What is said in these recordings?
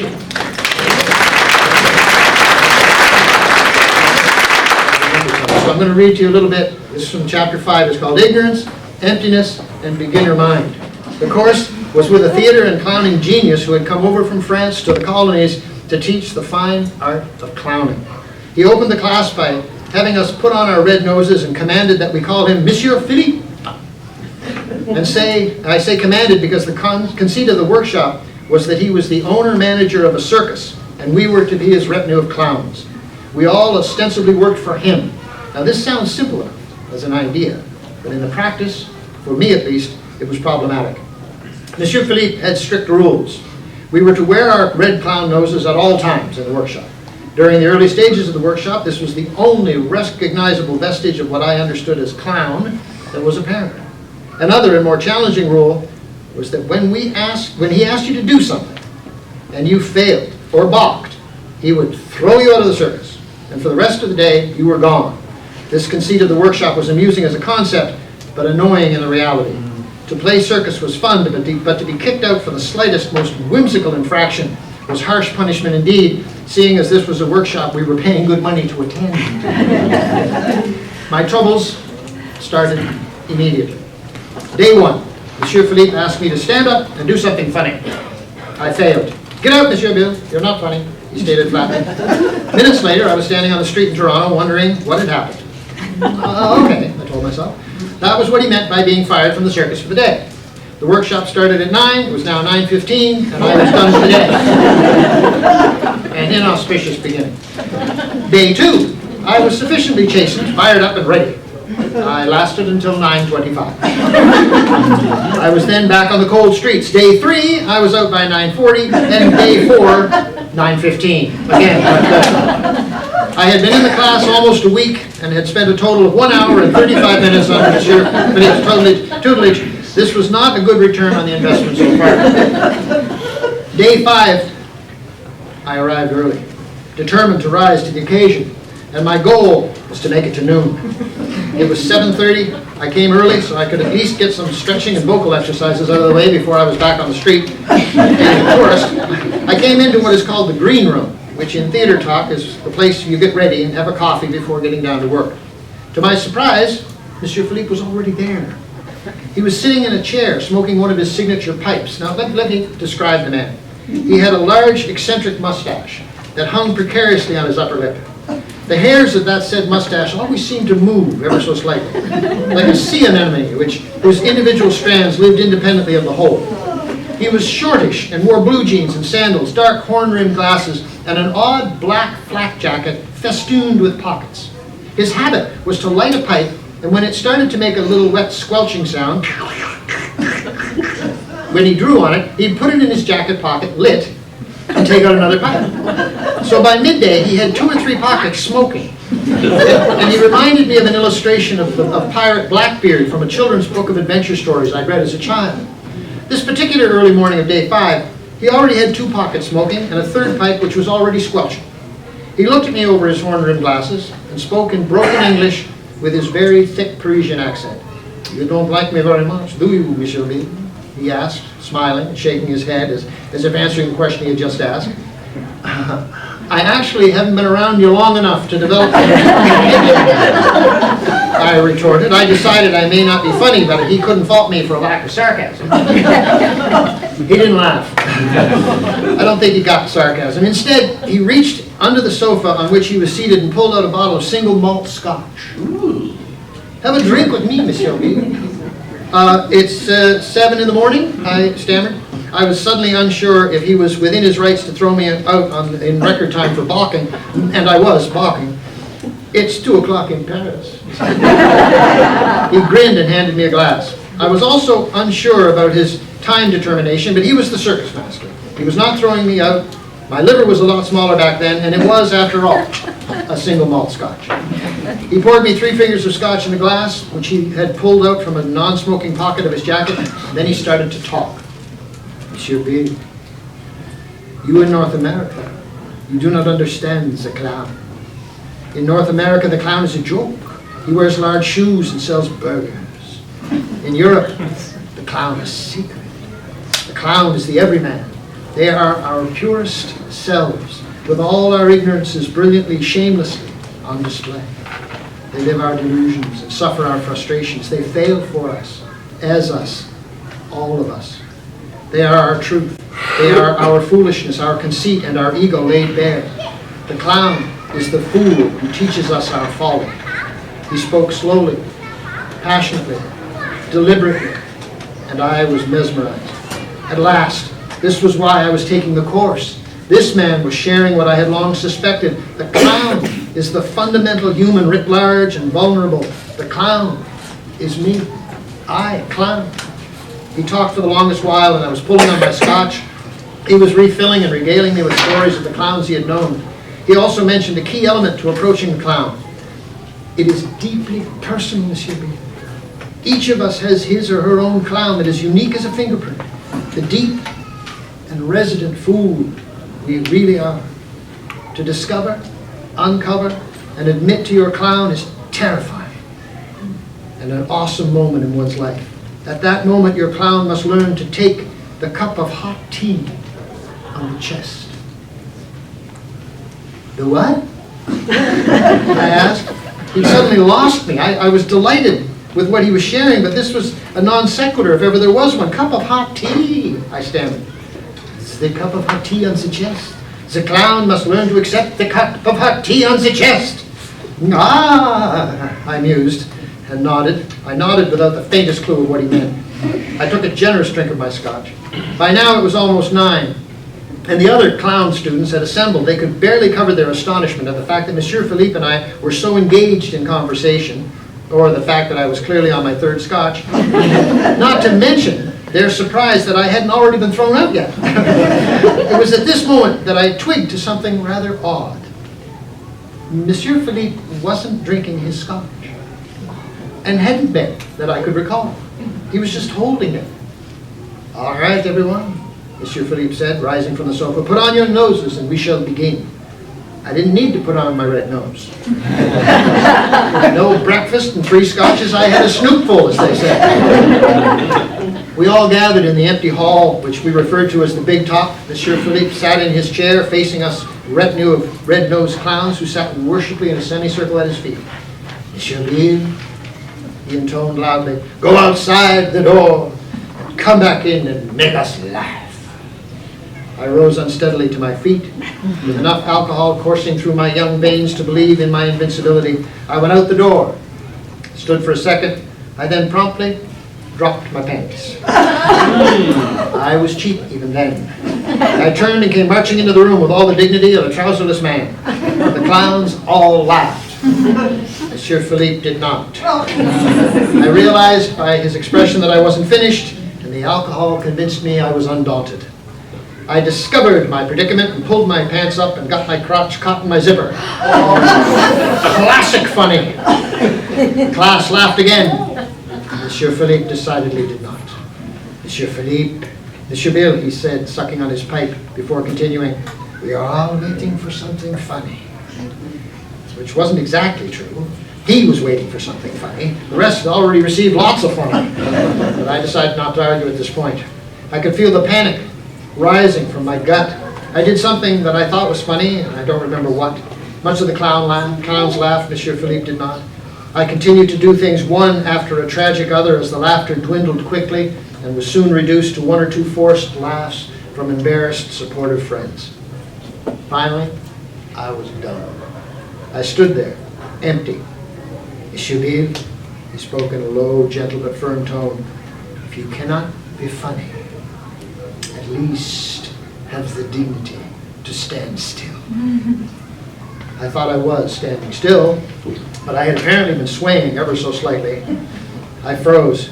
So I'm going to read to you a little bit. This is from chapter 5. It's called Ignorance, Emptiness, and Beginner Mind. The course was with a theater and clowning genius who had come over from France to the colonies to teach the fine art of clowning. He opened the class by having us put on our red noses and commanded that we call him Monsieur Philippe. And I say commanded because the conceit of the workshop was that he was the owner-manager of a circus, and we were to be his retinue of clowns. We all ostensibly worked for him. Now this sounds simple enough as an idea, but in the practice, for me at least, it was problematic. Monsieur Philippe had strict rules. We were to wear our red clown noses at all times in the workshop. During the early stages of the workshop, this was the only recognizable vestige of what I understood as clown that was apparent. Another and more challenging rule was that when he asked you to do something and you failed or balked, he would throw you out of the circus, and for the rest of the day you were gone. This conceit of the workshop was amusing as a concept, but annoying in the reality. To play circus was fun, but to be kicked out for the slightest, most whimsical infraction was harsh punishment indeed, seeing as this was a workshop we were paying good money to attend. My troubles started immediately. Day 1, Monsieur Philippe asked me to stand up and do something funny. I failed. Get out, Monsieur Bill, you're not funny, he stated flatly. Minutes later, I was standing on the street in Toronto wondering what had happened. Okay, I told myself. That was what he meant by being fired from the circus for the day. The workshop started at 9, it was now 9:15, and I was done for the day. An inauspicious beginning. Day 2, I was sufficiently chastened, fired up, and ready. I lasted until 9:25. I was then back on the cold streets. Day 3, I was out by 9:40, and day 4, 9:15. Again, I had been in the class almost a week and had spent a total of 1 hour and 35 minutes under Monsieur Philippe's tutelage. This was not a good return on the investment so far. Day 5, I arrived early, determined to rise to the occasion, and my goal was to make it to noon. It was 7:30. I came early so I could at least get some stretching and vocal exercises out of the way before I was back on the street. And of course, I came into what is called the green room, which in theater talk is the place you get ready and have a coffee before getting down to work. To my surprise, Monsieur Philippe was already there. He was sitting in a chair smoking one of his signature pipes. Now let me describe the man. He had a large eccentric mustache that hung precariously on his upper lip. The hairs of that said mustache always seemed to move ever so slightly, like a sea anemone whose individual strands lived independently of the whole. He was shortish and wore blue jeans and sandals, dark horn-rimmed glasses, and an odd black flak jacket festooned with pockets. His habit was to light a pipe, and when it started to make a little wet squelching sound, when he drew on it, he'd put it in his jacket pocket, lit, and take out another pipe. So by midday, he had 2 or 3 pockets smoking. And he reminded me of an illustration of Pirate Blackbeard from a children's book of adventure stories I'd read as a child. This particular early morning of day 5, he already had 2 pockets smoking and a 3rd pipe which was already squelching. He looked at me over his horn-rimmed glasses and spoke in broken English with his very thick Parisian accent. "You don't like me very much, do you, Monsieur B?" he asked, smiling and shaking his head as if answering the question he had just asked. "I actually haven't been around you long enough to develop I retorted. I decided I may not be funny, but he couldn't fault me for a lack of sarcasm. He didn't laugh. I don't think he got the sarcasm. Instead, he reached under the sofa on which he was seated and pulled out a bottle of single malt scotch. Ooh. "Have a drink with me, Monsieur B." It's 7 in the morning, I stammered. I was suddenly unsure if he was within his rights to throw me out in record time for balking, and I was balking. "It's 2 o'clock in Paris." He grinned and handed me a glass. I was also unsure about his time determination, but he was the circus master. He was not throwing me out. My liver was a lot smaller back then, and it was, after all, a single malt scotch. He poured me 3 fingers of scotch in a glass, which he had pulled out from a non-smoking pocket of his jacket, and then he started to talk. "Monsieur B, you in North America, you do not understand the clown. In North America, the clown is a joke. He wears large shoes and sells burgers. In Europe, the clown is secret. The clown is the everyman, They are our purest selves, with all our ignorances brilliantly, shamelessly on display. They live our delusions and suffer our frustrations. They fail for us, as us, all of us. They are our truth. They are our foolishness, our conceit, and our ego laid bare. The clown is the fool who teaches us our folly. He spoke slowly, passionately, deliberately, and I was mesmerized. At last, this was why I was taking the course. This man was sharing what I had long suspected. The clown is the fundamental human writ large and vulnerable. The clown is me. I, clown. He talked for the longest while, and I was pulling on my scotch. He was refilling and regaling me with stories of the clowns he had known. He also mentioned a key element to approaching the clown. It is deeply personal, Monsieur B. Each of us has his or her own clown that is unique as a fingerprint. The deep and resident fool we really are. To discover, uncover, and admit to your clown is terrifying and an awesome moment in one's life. At that moment, your clown must learn to take the cup of hot tea on the chest. The what? I asked. He suddenly lost me. I was delighted with what he was sharing, but this was a non sequitur if ever there was one. Cup of hot tea, I stammered. It's the cup of hot tea on the chest. The clown must learn to accept the cup of hot tea on the chest. Ah, I mused and nodded. I nodded without the faintest clue of what he meant. I took a generous drink of my scotch. By now it was almost 9, and the other clown students had assembled. They could barely cover their astonishment at the fact that Monsieur Philippe and I were so engaged in conversation, or the fact that I was clearly on my 3rd scotch. Not to mention their surprise that I hadn't already been thrown out yet. It was at this moment that I twigged to something rather odd. Monsieur Philippe wasn't drinking his scotch, and hadn't been, that I could recall. He was just holding it. All right, everyone, Monsieur Philippe said, rising from the sofa. Put on your noses and we shall begin. I didn't need to put on my red nose. With no breakfast and 3 scotches, I had a snoopful, as they say. We all gathered in the empty hall, which we referred to as the Big Top. Monsieur Philippe sat in his chair, facing us, a retinue of red-nosed clowns who sat worshipfully in a semicircle at his feet. Monsieur Lille, he intoned loudly, go outside the door and come back in and make us laugh. I rose unsteadily to my feet. With enough alcohol coursing through my young veins to believe in my invincibility, I went out the door, stood for a second. I then promptly dropped my pants. I was cheap even then. I turned and came marching into the room with all the dignity of a trouserless man. The clowns all laughed. Monsieur Philippe did not. I realized by his expression that I wasn't finished, and the alcohol convinced me I was undaunted. I discovered my predicament and pulled my pants up and got my crotch caught in my zipper. Classic funny. Class laughed again. Monsieur Philippe decidedly did not. Monsieur Philippe, Monsieur Bill, he said, sucking on his pipe before continuing, we are all waiting for something funny. Which wasn't exactly true. He was waiting for something funny. The rest had already received lots of funny. But I decided not to argue at this point. I could feel the panic rising from my gut. I did something that I thought was funny, and I don't remember what. Much of the clowns laughed, Monsieur Philippe did not. I continued to do things one after a tragic other as the laughter dwindled quickly and was soon reduced to 1 or 2 forced laughs from embarrassed, supportive friends. Finally, I was done. I stood there, empty. Monsieur Bill, he spoke in a low, gentle but firm tone, if you cannot be funny, at least have the dignity to stand still. I thought I was standing still, but I had apparently been swaying ever so slightly. I froze.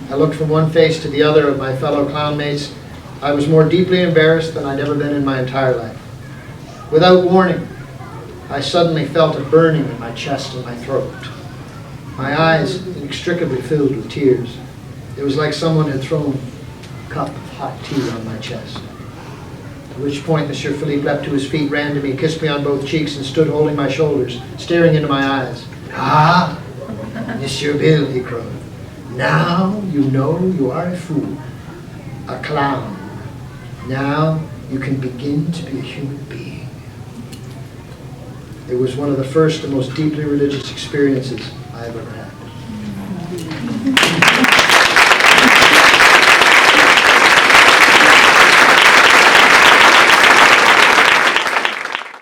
I looked from one face to the other of my fellow clownmates. I was more deeply embarrassed than I'd ever been in my entire life. Without warning, I suddenly felt a burning in my chest and my throat. My eyes inextricably filled with tears. It was like someone had thrown a cup of hot tea on my chest. At which point Monsieur Philippe leapt to his feet, ran to me, kissed me on both cheeks, and stood holding my shoulders, staring into my eyes. Ah, Monsieur Bill, he crowed. Now you know you are a fool, a clown. Now you can begin to be a human being. It was one of the first and most deeply religious experiences I have ever had.